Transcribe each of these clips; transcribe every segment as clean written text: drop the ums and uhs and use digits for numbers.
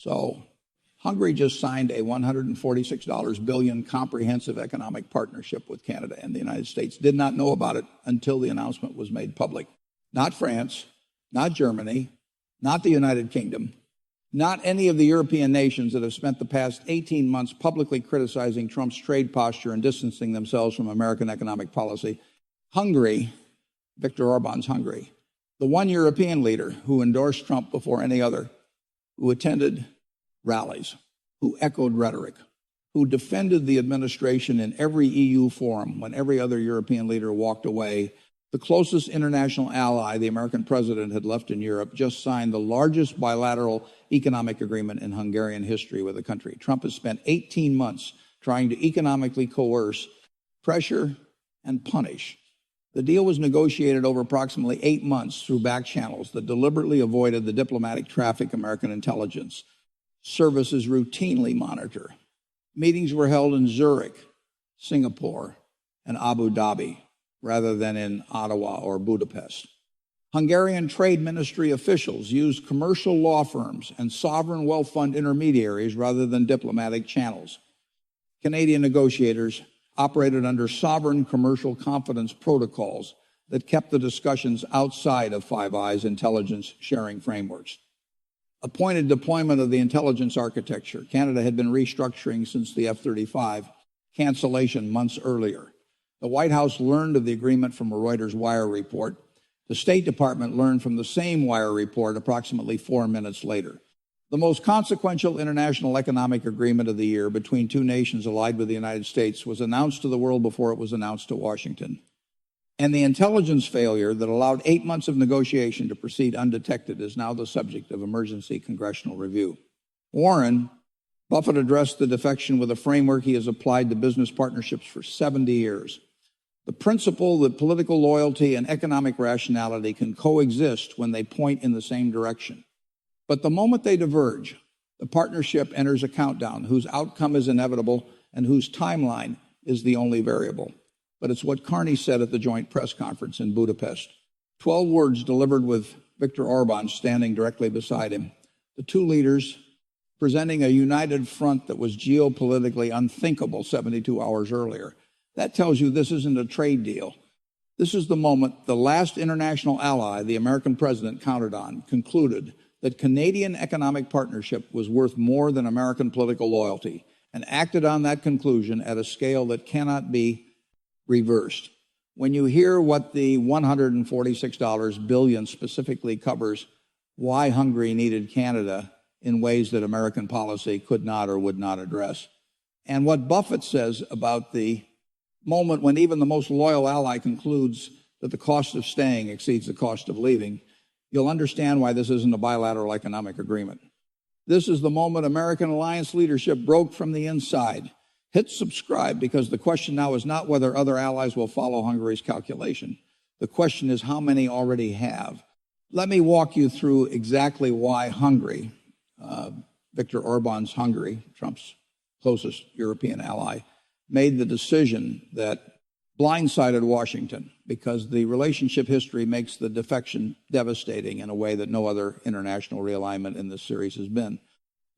So Hungary just signed a $146 billion comprehensive economic partnership with Canada and the United States. Did not know about it until the announcement was made public. Not France, not Germany, not the United Kingdom, not any of the European nations that have spent the past 18 months publicly criticizing Trump's trade posture and distancing themselves from American economic policy. Hungary, Viktor Orban's Hungary, the one European leader who endorsed Trump before any other, who attended rallies, who echoed rhetoric, who defended the administration in every EU forum when every other European leader walked away. The closest international ally the American president had left in Europe just signed the largest bilateral economic agreement in Hungarian history with the country. Trump has spent 18 months trying to economically coerce, pressure, and punish. The deal was negotiated over approximately 8 months through back channels that deliberately avoided the diplomatic traffic American intelligence services routinely monitor. Meetings were held in Zurich, Singapore, and Abu Dhabi, rather than in Ottawa or Budapest. Hungarian trade ministry officials used commercial law firms and sovereign wealth fund intermediaries rather than diplomatic channels. Canadian negotiators operated under sovereign commercial confidence protocols that kept the discussions outside of Five Eyes intelligence sharing frameworks. Appointed deployment of the intelligence architecture. Canada had been restructuring since the F-35 cancellation months earlier. The White House learned of the agreement from a Reuters wire report. The State Department learned from the same wire report approximately 4 minutes later. The most consequential international economic agreement of the year between two nations allied with the United States was announced to the world before it was announced to Washington. And the intelligence failure that allowed 8 months of negotiation to proceed undetected is now the subject of emergency congressional review. Warren Buffett addressed the defection with a framework he has applied to business partnerships for 70 years. The principle that political loyalty and economic rationality can coexist when they point in the same direction. But the moment they diverge, the partnership enters a countdown whose outcome is inevitable and whose timeline is the only variable. But it's what Carney said at the joint press conference in Budapest. 12 words delivered with Viktor Orban standing directly beside him. The two leaders presenting a united front that was geopolitically unthinkable 72 hours earlier. That tells you this isn't a trade deal. This is the moment the last international ally the American president counted on concluded that Canadian economic partnership was worth more than American political loyalty and acted on that conclusion at a scale that cannot be reversed. When you hear what the $146 billion specifically covers, why Hungary needed Canada in ways that American policy could not or would not address, and what Buffett says about the moment when even the most loyal ally concludes that the cost of staying exceeds the cost of leaving, you'll understand why this isn't a bilateral economic agreement. This is the moment American alliance leadership broke from the inside. Hit subscribe, because the question now is not whether other allies will follow Hungary's calculation. The question is how many already have. Let me walk you through exactly why Hungary, Viktor Orban's Hungary, Trump's closest European ally, made the decision that blindsided Washington, because the relationship history makes the defection devastating in a way that no other international realignment in this series has been.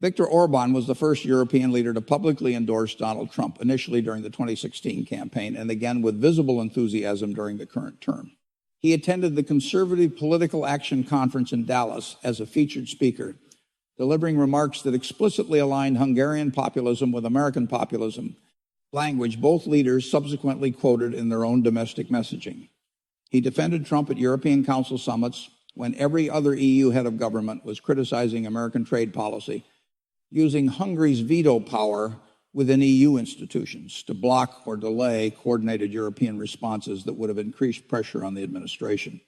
Viktor Orban was the first European leader to publicly endorse Donald Trump, initially during the 2016 campaign and again with visible enthusiasm during the current term. He attended the Conservative Political Action Conference in Dallas as a featured speaker, delivering remarks that explicitly aligned Hungarian populism with American populism, language both leaders subsequently quoted in their own domestic messaging. He defended Trump at European Council summits when every other EU head of government was criticizing American trade policy, using Hungary's veto power within EU institutions to block or delay coordinated European responses that would have increased pressure on the administration.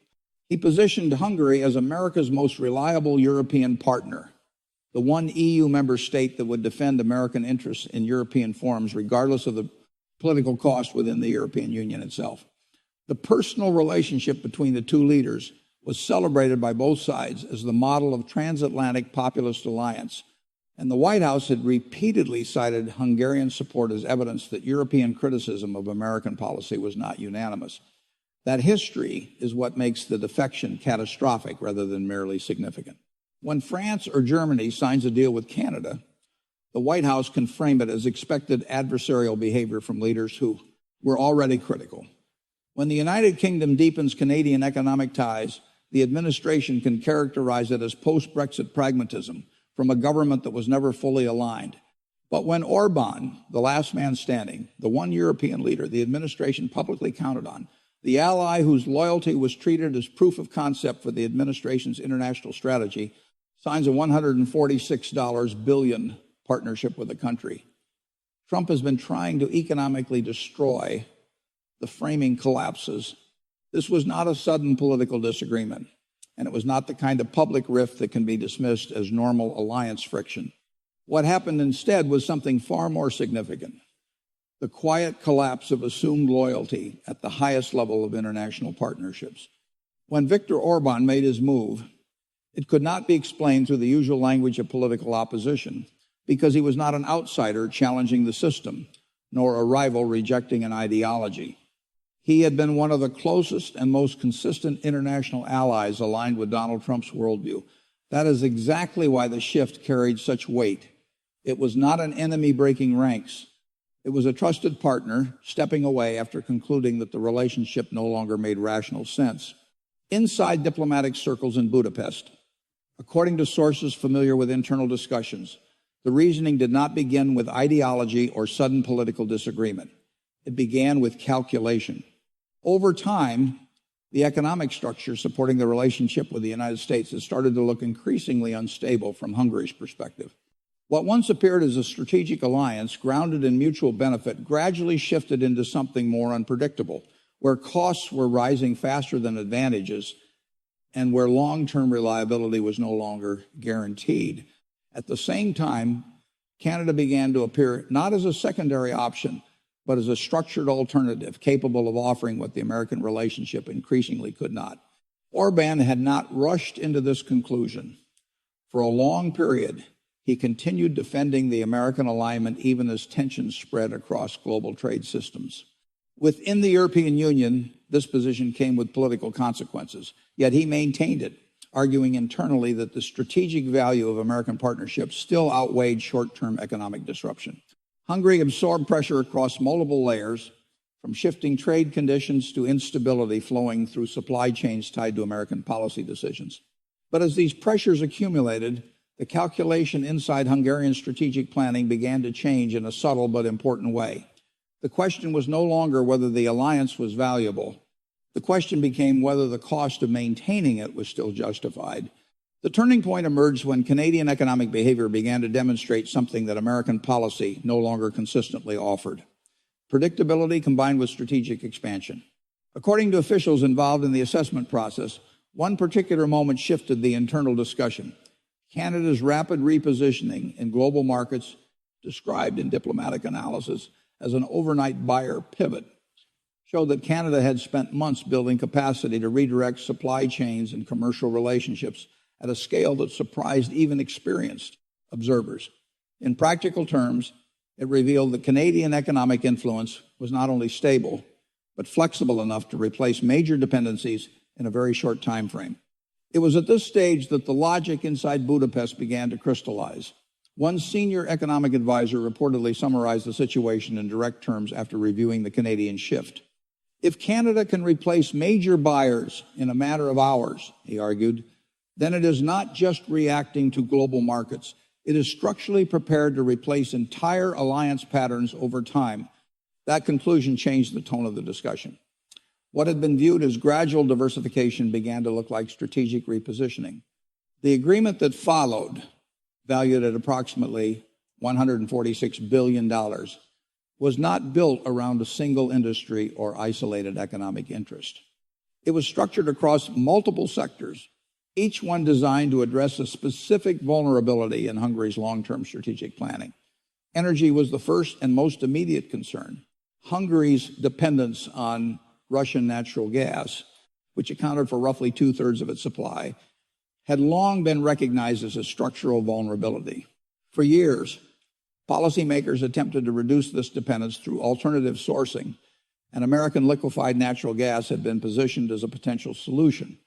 He positioned Hungary as America's most reliable European partner, the one EU member state that would defend American interests in European forums regardless of the political cost within the European Union itself. The personal relationship between the two leaders was celebrated by both sides as the model of transatlantic populist alliance, and the White House had repeatedly cited Hungarian support as evidence that European criticism of American policy was not unanimous. That history is what makes the defection catastrophic rather than merely significant. When France or Germany signs a deal with Canada, the White House can frame it as expected adversarial behavior from leaders who were already critical. When the United Kingdom deepens Canadian economic ties, the administration can characterize it as post-Brexit pragmatism from a government that was never fully aligned. But when Orban, the last man standing, the one European leader the administration publicly counted on, the ally whose loyalty was treated as proof of concept for the administration's international strategy, signs a $146 billion partnership with the country, Trump has been trying to economically destroy the framing collapses. This was not a sudden political disagreement, and it was not the kind of public rift that can be dismissed as normal alliance friction. What happened instead was something far more significant: the quiet collapse of assumed loyalty at the highest level of international partnerships. When Viktor Orban made his move, it could not be explained through the usual language of political opposition, because he was not an outsider challenging the system, nor a rival rejecting an ideology. He had been one of the closest and most consistent international allies aligned with Donald Trump's worldview. That is exactly why the shift carried such weight. It was not an enemy breaking ranks. It was a trusted partner stepping away after concluding that the relationship no longer made rational sense. Inside diplomatic circles in Budapest, according to sources familiar with internal discussions, the reasoning did not begin with ideology or sudden political disagreement. It began with calculation. Over time, the economic structure supporting the relationship with the United States has started to look increasingly unstable from Hungary's perspective. What once appeared as a strategic alliance grounded in mutual benefit gradually shifted into something more unpredictable, where costs were rising faster than advantages and where long-term reliability was no longer guaranteed. At the same time, Canada began to appear not as a secondary option, but as a structured alternative capable of offering what the American relationship increasingly could not. Orban had not rushed into this conclusion. For a long period, he continued defending the American alignment even as tensions spread across global trade systems. Within the European Union, this position came with political consequences, yet he maintained it, arguing internally that the strategic value of American partnerships still outweighed short-term economic disruption. Hungary absorbed pressure across multiple layers, from shifting trade conditions to instability flowing through supply chains tied to American policy decisions. But as these pressures accumulated, the calculation inside Hungarian strategic planning began to change in a subtle but important way. The question was no longer whether the alliance was valuable. The question became whether the cost of maintaining it was still justified. The turning point emerged when Canadian economic behavior began to demonstrate something that American policy no longer consistently offered: predictability combined with strategic expansion. According to officials involved in the assessment process, one particular moment shifted the internal discussion: Canada's rapid repositioning in global markets, described in diplomatic analysis as an overnight buyer pivot, showed that Canada had spent months building capacity to redirect supply chains and commercial relationships at a scale that surprised even experienced observers. In practical terms, it revealed that Canadian economic influence was not only stable, but flexible enough to replace major dependencies in a very short time frame. It was at this stage that the logic inside Budapest began to crystallize. One senior economic advisor reportedly summarized the situation in direct terms after reviewing the Canadian shift. If Canada can replace major buyers in a matter of hours, he argued, then it is not just reacting to global markets. It is structurally prepared to replace entire alliance patterns over time. That conclusion changed the tone of the discussion. What had been viewed as gradual diversification began to look like strategic repositioning. The agreement that followed, valued at approximately $146 billion, was not built around a single industry or isolated economic interest. It was structured across multiple sectors, each one designed to address a specific vulnerability in Hungary's long-term strategic planning. Energy was the first and most immediate concern. Hungary's dependence on Russian natural gas, which accounted for roughly two-thirds of its supply, had long been recognized as a structural vulnerability. For years, policymakers attempted to reduce this dependence through alternative sourcing, and American liquefied natural gas had been positioned as a potential solution.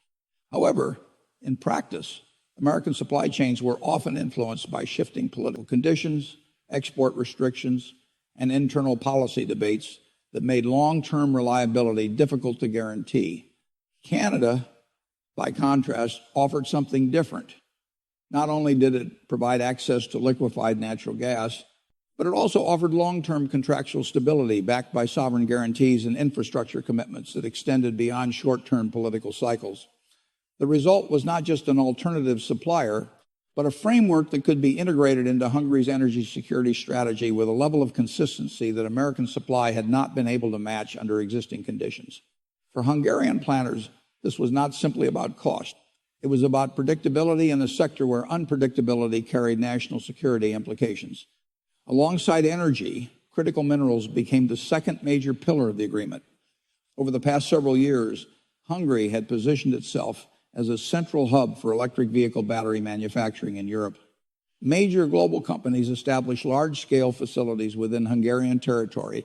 However, in practice, American supply chains were often influenced by shifting political conditions, export restrictions, and internal policy debates that made long-term reliability difficult to guarantee. Canada, by contrast, offered something different. Not only did it provide access to liquefied natural gas, but it also offered long-term contractual stability backed by sovereign guarantees and infrastructure commitments that extended beyond short-term political cycles. The result was not just an alternative supplier, but a framework that could be integrated into Hungary's energy security strategy with a level of consistency that American supply had not been able to match under existing conditions. For Hungarian planners, this was not simply about cost. It was about predictability in a sector where unpredictability carried national security implications. Alongside energy, critical minerals became the second major pillar of the agreement. Over the past several years, Hungary had positioned itself as a central hub for electric vehicle battery manufacturing in Europe. Major global companies established large-scale facilities within Hungarian territory,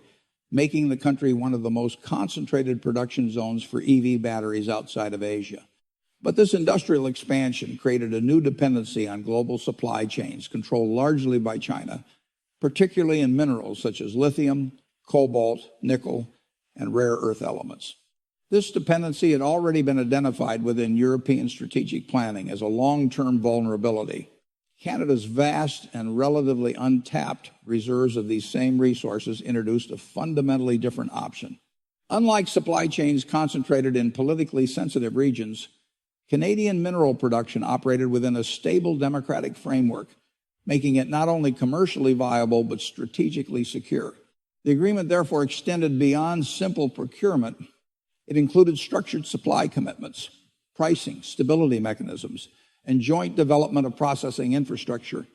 making the country one of the most concentrated production zones for EV batteries outside of Asia. But this industrial expansion created a new dependency on global supply chains controlled largely by China, particularly in minerals such as lithium, cobalt, nickel, and rare earth elements. This dependency had already been identified within European strategic planning as a long-term vulnerability. Canada's vast and relatively untapped reserves of these same resources introduced a fundamentally different option. Unlike supply chains concentrated in politically sensitive regions, Canadian mineral production operated within a stable democratic framework, making it not only commercially viable but strategically secure. The agreement therefore extended beyond simple procurement. It included structured supply commitments, pricing, stability mechanisms, and joint development of processing infrastructure,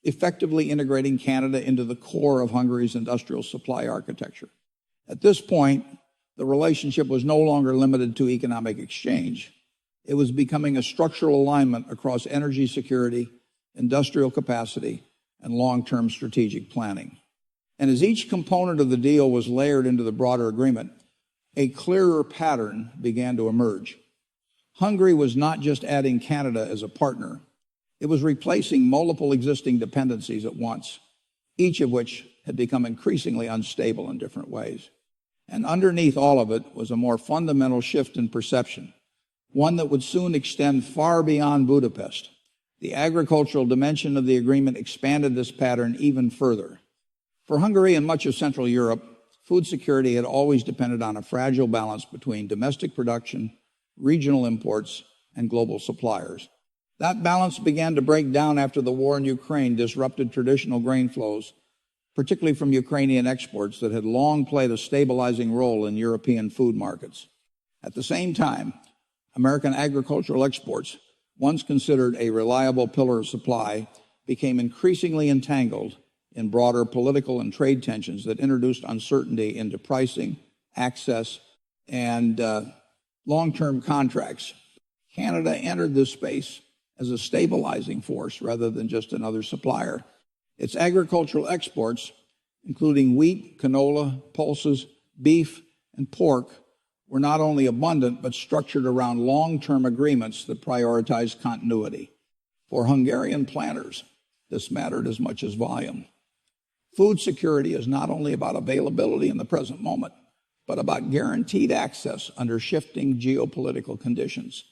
effectively integrating Canada into the core of Hungary's industrial supply architecture. At this point, the relationship was no longer limited to economic exchange. It was becoming a structural alignment across energy security, industrial capacity, and long-term strategic planning. And as each component of the deal was layered into the broader agreement, a clearer pattern began to emerge. Hungary was not just adding Canada as a partner, it was replacing multiple existing dependencies at once, each of which had become increasingly unstable in different ways. And underneath all of it was a more fundamental shift in perception, one that would soon extend far beyond Budapest. The agricultural dimension of the agreement expanded this pattern even further. For Hungary and much of Central Europe, food security had always depended on a fragile balance between domestic production, regional imports, and global suppliers. That balance began to break down after the war in Ukraine disrupted traditional grain flows, particularly from Ukrainian exports that had long played a stabilizing role in European food markets. At the same time, American agricultural exports, once considered a reliable pillar of supply, became increasingly entangled in broader political and trade tensions that introduced uncertainty into pricing, access, and long-term contracts. Canada entered this space as a stabilizing force rather than just another supplier. Its agricultural exports, including wheat, canola, pulses, beef, and pork, were not only abundant but structured around long-term agreements that prioritized continuity. For Hungarian planners, this mattered as much as volume. Food security is not only about availability in the present moment, but about guaranteed access under shifting geopolitical conditions.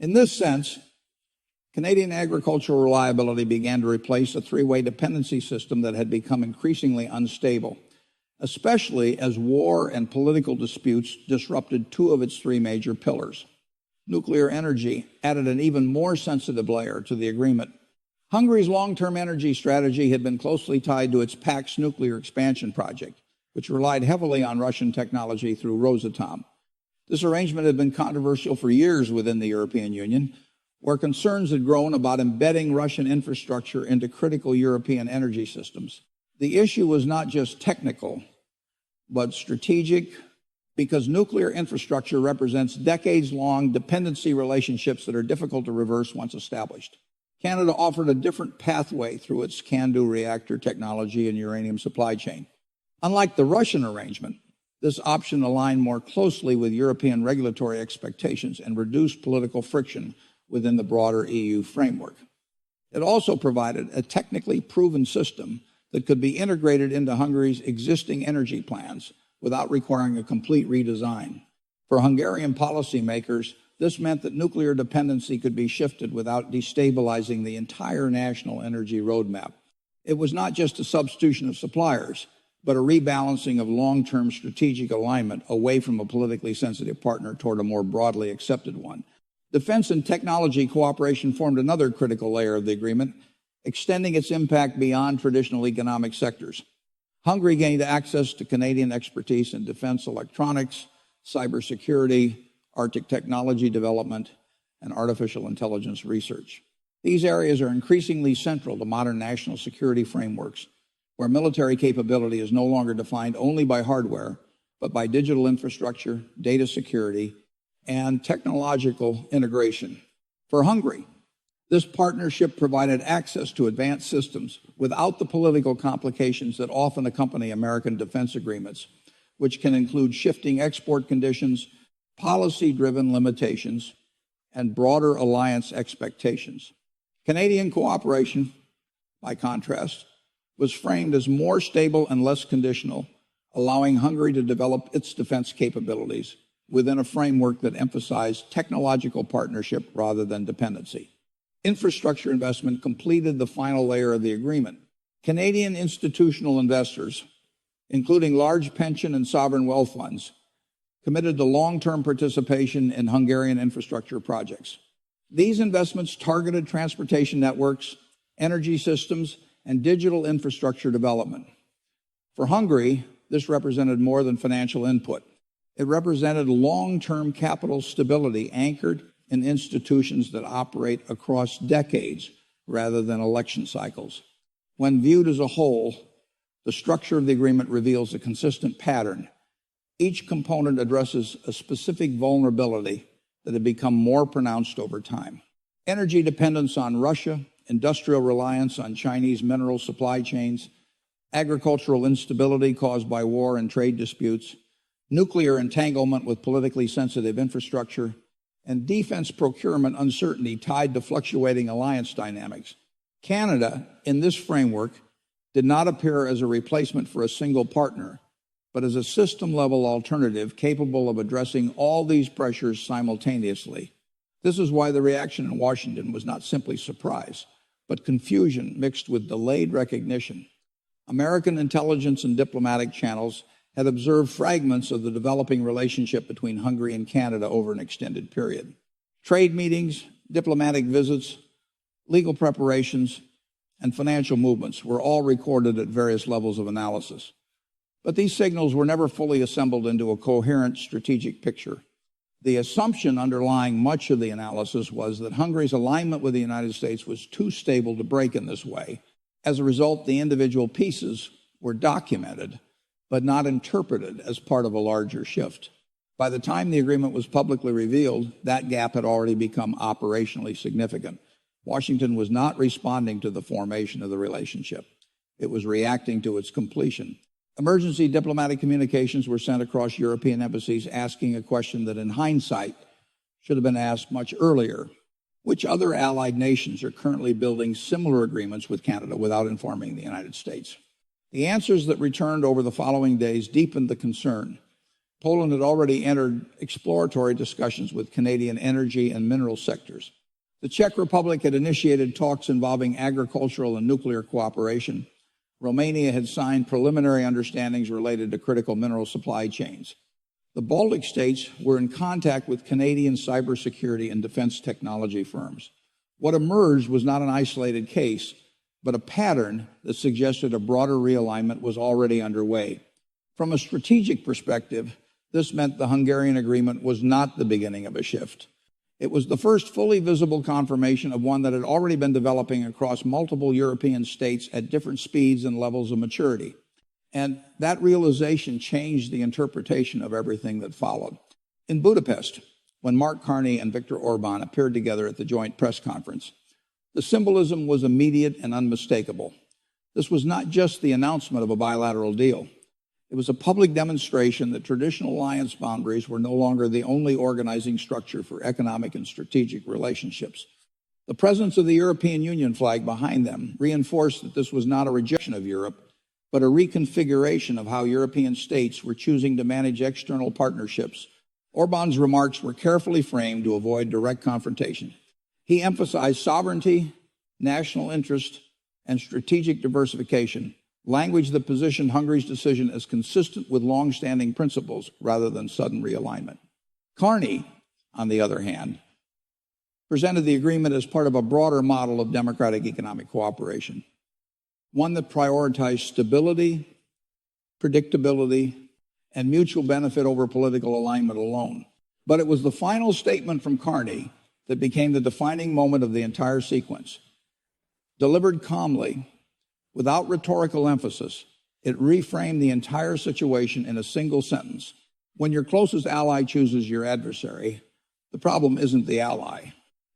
In this sense, Canadian agricultural reliability began to replace a three-way dependency system that had become increasingly unstable, especially as war and political disputes disrupted two of its three major pillars. Nuclear energy added an even more sensitive layer to the agreement. Hungary's long-term energy strategy had been closely tied to its PAX nuclear expansion project, which relied heavily on Russian technology through Rosatom. This arrangement had been controversial for years within the European Union, where concerns had grown about embedding Russian infrastructure into critical European energy systems. The issue was not just technical, but strategic, because nuclear infrastructure represents decades-long dependency relationships that are difficult to reverse once established. Canada offered a different pathway through its CANDU reactor technology and uranium supply chain. Unlike the Russian arrangement, this option aligned more closely with European regulatory expectations and reduced political friction within the broader EU framework. It also provided a technically proven system that could be integrated into Hungary's existing energy plans without requiring a complete redesign. For Hungarian policymakers, this meant that nuclear dependency could be shifted without destabilizing the entire national energy roadmap. It was not just a substitution of suppliers, but a rebalancing of long-term strategic alignment away from a politically sensitive partner toward a more broadly accepted one. Defense and technology cooperation formed another critical layer of the agreement, extending its impact beyond traditional economic sectors. Hungary gained access to Canadian expertise in defense electronics, cybersecurity, Arctic technology development, and artificial intelligence research. These areas are increasingly central to modern national security frameworks, where military capability is no longer defined only by hardware, but by digital infrastructure, data security, and technological integration. For Hungary, this partnership provided access to advanced systems without the political complications that often accompany American defense agreements, which can include shifting export conditions, policy-driven limitations, and broader alliance expectations. Canadian cooperation, by contrast, was framed as more stable and less conditional, allowing Hungary to develop its defense capabilities within a framework that emphasized technological partnership rather than dependency. Infrastructure investment completed the final layer of the agreement. Canadian institutional investors, including large pension and sovereign wealth funds, committed to long-term participation in Hungarian infrastructure projects. These investments targeted transportation networks, energy systems, and digital infrastructure development. For Hungary, this represented more than financial input. It represented long-term capital stability anchored in institutions that operate across decades rather than election cycles. When viewed as a whole, the structure of the agreement reveals a consistent pattern. Each component addresses a specific vulnerability that had become more pronounced over time. Energy dependence on Russia, industrial reliance on Chinese mineral supply chains, agricultural instability caused by war and trade disputes, nuclear entanglement with politically sensitive infrastructure, and defense procurement uncertainty tied to fluctuating alliance dynamics. Canada, in this framework, did not appear as a replacement for a single partner, but as a system-level alternative capable of addressing all these pressures simultaneously. This is why the reaction in Washington was not simply surprise, but confusion mixed with delayed recognition. American intelligence and diplomatic channels had observed fragments of the developing relationship between Hungary and Canada over an extended period. Trade meetings, diplomatic visits, legal preparations, and financial movements were all recorded at various levels of analysis. But these signals were never fully assembled into a coherent strategic picture. The assumption underlying much of the analysis was that Hungary's alignment with the United States was too stable to break in this way. As a result, the individual pieces were documented, but not interpreted as part of a larger shift. By the time the agreement was publicly revealed, that gap had already become operationally significant. Washington was not responding to the formation of the relationship. It was reacting to its completion. Emergency diplomatic communications were sent across European embassies asking a question that in hindsight should have been asked much earlier. Which other allied nations are currently building similar agreements with Canada without informing the United States? The answers that returned over the following days deepened the concern. Poland had already entered exploratory discussions with Canadian energy and mineral sectors. The Czech Republic had initiated talks involving agricultural and nuclear cooperation. Romania had signed preliminary understandings related to critical mineral supply chains. The Baltic states were in contact with Canadian cybersecurity and defense technology firms. What emerged was not an isolated case, but a pattern that suggested a broader realignment was already underway. From a strategic perspective, this meant the Hungarian agreement was not the beginning of a shift. It was the first fully visible confirmation of one that had already been developing across multiple European states at different speeds and levels of maturity. And that realization changed the interpretation of everything that followed. In Budapest, when Mark Carney and Viktor Orban appeared together at the joint press conference, the symbolism was immediate and unmistakable. This was not just the announcement of a bilateral deal. It was a public demonstration that traditional alliance boundaries were no longer the only organizing structure for economic and strategic relationships. The presence of the European Union flag behind them reinforced that this was not a rejection of Europe, but a reconfiguration of how European states were choosing to manage external partnerships. Orban's remarks were carefully framed to avoid direct confrontation. He emphasized sovereignty, national interest, and strategic diversification, language that positioned Hungary's decision as consistent with long-standing principles rather than sudden realignment. Carney, on the other hand, presented the agreement as part of a broader model of democratic economic cooperation, one that prioritized stability, predictability, and mutual benefit over political alignment alone. But it was the final statement from Carney that became the defining moment of the entire sequence. Delivered calmly, without rhetorical emphasis, it reframed the entire situation in a single sentence. When your closest ally chooses your adversary, the problem isn't the ally.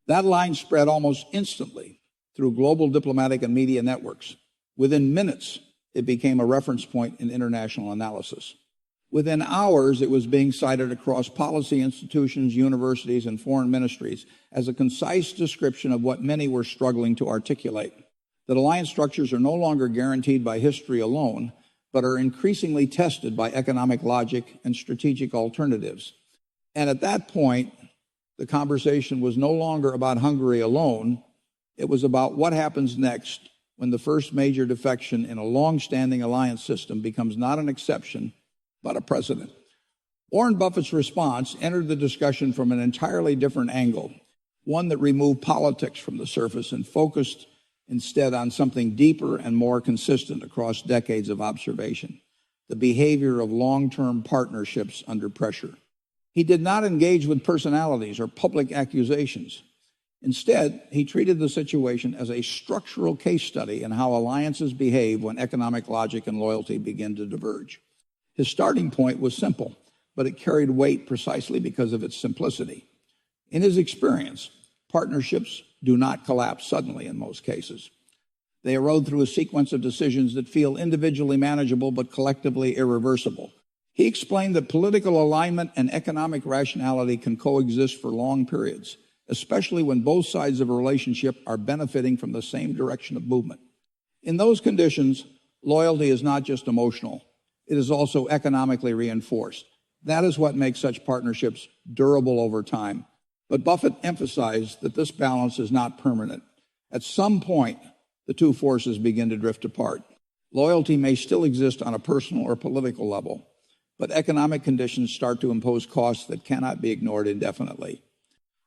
That line spread almost instantly through global diplomatic and media networks. Within minutes, it became a reference point in international analysis. Within hours, it was being cited across policy institutions, universities, and foreign ministries as a concise description of what many were struggling to articulate. That alliance structures are no longer guaranteed by history alone, but are increasingly tested by economic logic and strategic alternatives. And at that point, the conversation was no longer about Hungary alone. It was about what happens next when the first major defection in a long-standing alliance system becomes not an exception, but a precedent. Warren Buffett's response entered the discussion from an entirely different angle, one that removed politics from the surface and focused instead on something deeper and more consistent across decades of observation, the behavior of long-term partnerships under pressure. He did not engage with personalities or public accusations. Instead, he treated the situation as a structural case study in how alliances behave when economic logic and loyalty begin to diverge. His starting point was simple, but it carried weight precisely because of its simplicity. In his experience, partnerships do not collapse suddenly in most cases. They erode through a sequence of decisions that feel individually manageable but collectively irreversible. He explained that political alignment and economic rationality can coexist for long periods, especially when both sides of a relationship are benefiting from the same direction of movement. In those conditions, loyalty is not just emotional, it is also economically reinforced. That is what makes such partnerships durable over time. But Buffett emphasized that this balance is not permanent. At some point, the two forces begin to drift apart. Loyalty may still exist on a personal or political level, but economic conditions start to impose costs that cannot be ignored indefinitely.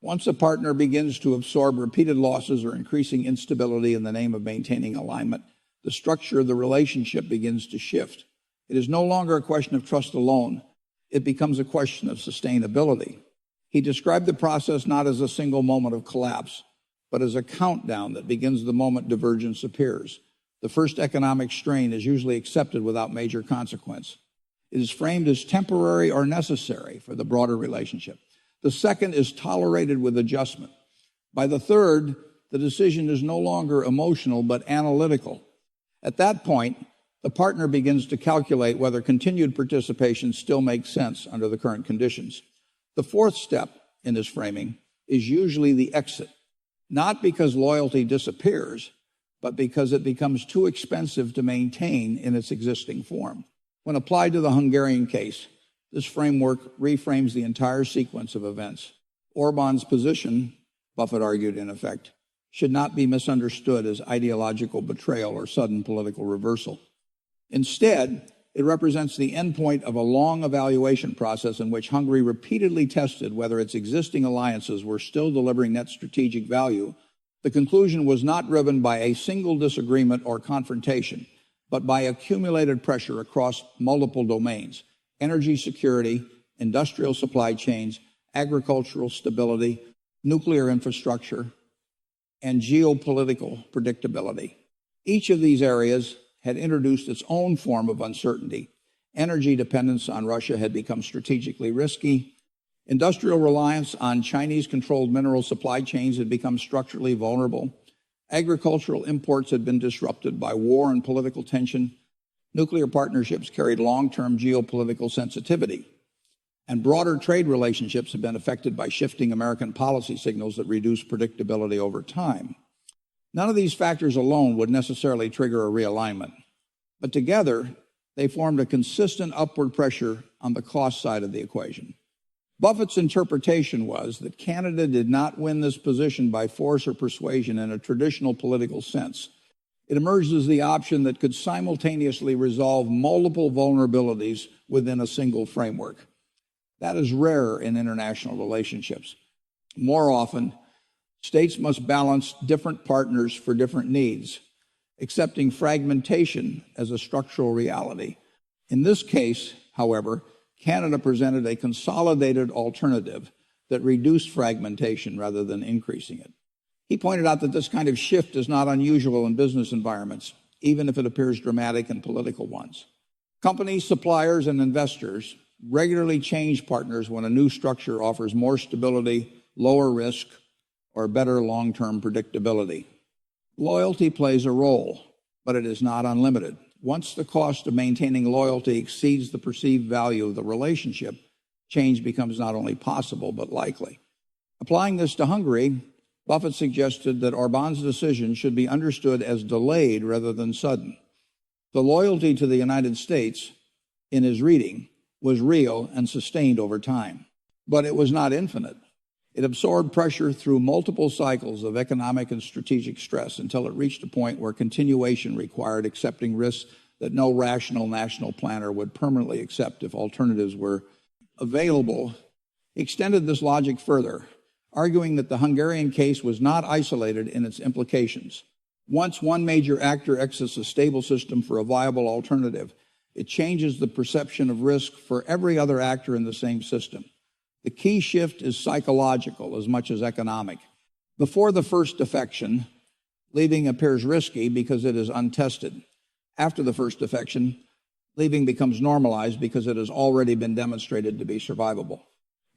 Once a partner begins to absorb repeated losses or increasing instability in the name of maintaining alignment, the structure of the relationship begins to shift. It is no longer a question of trust alone. It becomes a question of sustainability. He described the process not as a single moment of collapse, but as a countdown that begins the moment divergence appears. The first economic strain is usually accepted without major consequence. It is framed as temporary or necessary for the broader relationship. The second is tolerated with adjustment. By the third, the decision is no longer emotional but analytical. At that point, the partner begins to calculate whether continued participation still makes sense under the current conditions. The fourth step in this framing is usually the exit, not because loyalty disappears, but because it becomes too expensive to maintain in its existing form. When applied to the Hungarian case, this framework reframes the entire sequence of events. Orban's position, Buffett argued in effect, should not be misunderstood as ideological betrayal or sudden political reversal. Instead, it represents the endpoint of a long evaluation process in which Hungary repeatedly tested whether its existing alliances were still delivering net strategic value. The conclusion was not driven by a single disagreement or confrontation, but by accumulated pressure across multiple domains: energy security, industrial supply chains, agricultural stability, nuclear infrastructure, and geopolitical predictability. Each of these areas had introduced its own form of uncertainty. Energy dependence on Russia had become strategically risky. Industrial reliance on Chinese-controlled mineral supply chains had become structurally vulnerable. Agricultural imports had been disrupted by war and political tension. Nuclear partnerships carried long-term geopolitical sensitivity, and broader trade relationships have been affected by shifting American policy signals that reduce predictability over time. None of these factors alone would necessarily trigger a realignment, but together they formed a consistent upward pressure on the cost side of the equation. Buffett's interpretation was that Canada did not win this position by force or persuasion in a traditional political sense. It emerged as the option that could simultaneously resolve multiple vulnerabilities within a single framework. That is rare in international relationships. More often, states must balance different partners for different needs, accepting fragmentation as a structural reality. In this case, however, Canada presented a consolidated alternative that reduced fragmentation rather than increasing it. He pointed out that this kind of shift is not unusual in business environments, even if it appears dramatic in political ones. Companies, suppliers, and investors regularly change partners when a new structure offers more stability, lower risk, or better long-term predictability. Loyalty plays a role, but it is not unlimited. Once the cost of maintaining loyalty exceeds the perceived value of the relationship, change becomes not only possible, but likely. Applying this to Hungary, Buffett suggested that Orbán's decision should be understood as delayed rather than sudden. The loyalty to the United States, in his reading, was real and sustained over time, but it was not infinite. It absorbed pressure through multiple cycles of economic and strategic stress until it reached a point where continuation required accepting risks that no rational national planner would permanently accept if alternatives were available. He extended this logic further, arguing that the Hungarian case was not isolated in its implications. Once one major actor exits a stable system for a viable alternative, it changes the perception of risk for every other actor in the same system. The key shift is psychological as much as economic. Before the first defection, leaving appears risky because it is untested. After the first defection, leaving becomes normalized because it has already been demonstrated to be survivable.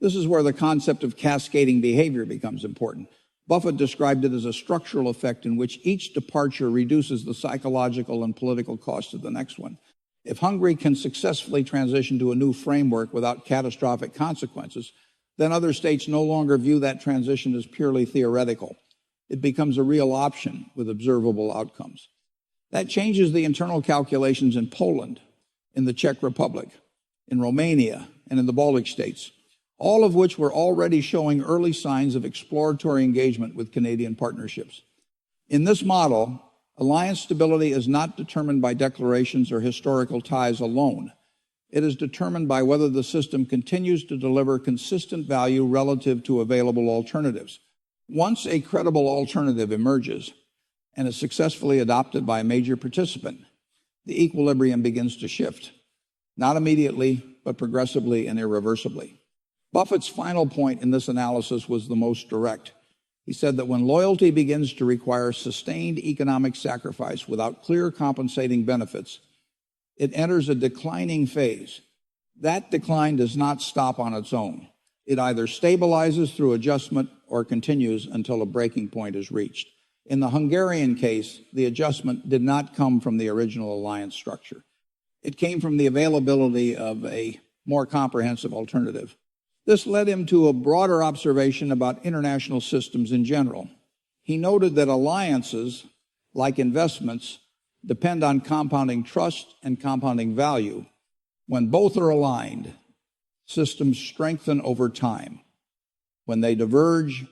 This is where the concept of cascading behavior becomes important. Buffett described it as a structural effect in which each departure reduces the psychological and political cost of the next one. If Hungary can successfully transition to a new framework without catastrophic consequences, then other states no longer view that transition as purely theoretical. It becomes a real option with observable outcomes. That changes the internal calculations in Poland, in the Czech Republic, in Romania, and in the Baltic states, all of which were already showing early signs of exploratory engagement with Canadian partnerships. In this model, alliance stability is not determined by declarations or historical ties alone. It is determined by whether the system continues to deliver consistent value relative to available alternatives. Once a credible alternative emerges and is successfully adopted by a major participant, the equilibrium begins to shift, not immediately, but progressively and irreversibly. Buffett's final point in this analysis was the most direct. He said that when loyalty begins to require sustained economic sacrifice without clear compensating benefits, it enters a declining phase. That decline does not stop on its own. It either stabilizes through adjustment or continues until a breaking point is reached. In the Hungarian case, the adjustment did not come from the original alliance structure. It came from the availability of a more comprehensive alternative. This led him to a broader observation about international systems in general. He noted that alliances, like investments, depend on compounding trust and compounding value. When both are aligned, systems strengthen over time. When they diverge,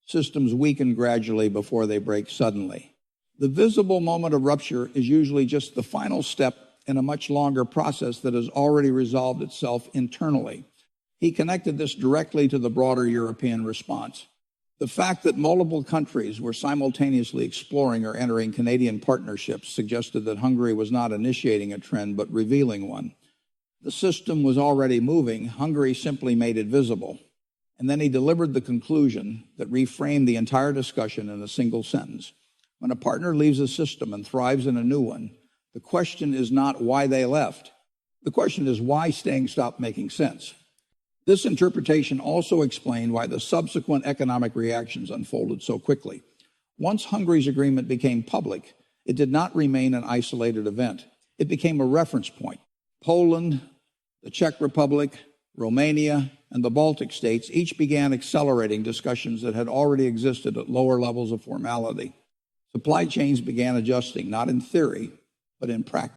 systems weaken gradually before they break suddenly. The visible moment of rupture is usually just the final step in a much longer process that has already resolved itself internally. He connected this directly to the broader European response. The fact that multiple countries were simultaneously exploring or entering Canadian partnerships suggested that Hungary was not initiating a trend, but revealing one. The system was already moving. Hungary simply made it visible. And then he delivered the conclusion that reframed the entire discussion in a single sentence. When a partner leaves a system and thrives in a new one, the question is not why they left. The question is why staying stopped making sense. This interpretation also explained why the subsequent economic reactions unfolded so quickly. Once Hungary's agreement became public, it did not remain an isolated event. It became a reference point. Poland, the Czech Republic, Romania, and the Baltic states each began accelerating discussions that had already existed at lower levels of formality. Supply chains began adjusting, not in theory, but in practice.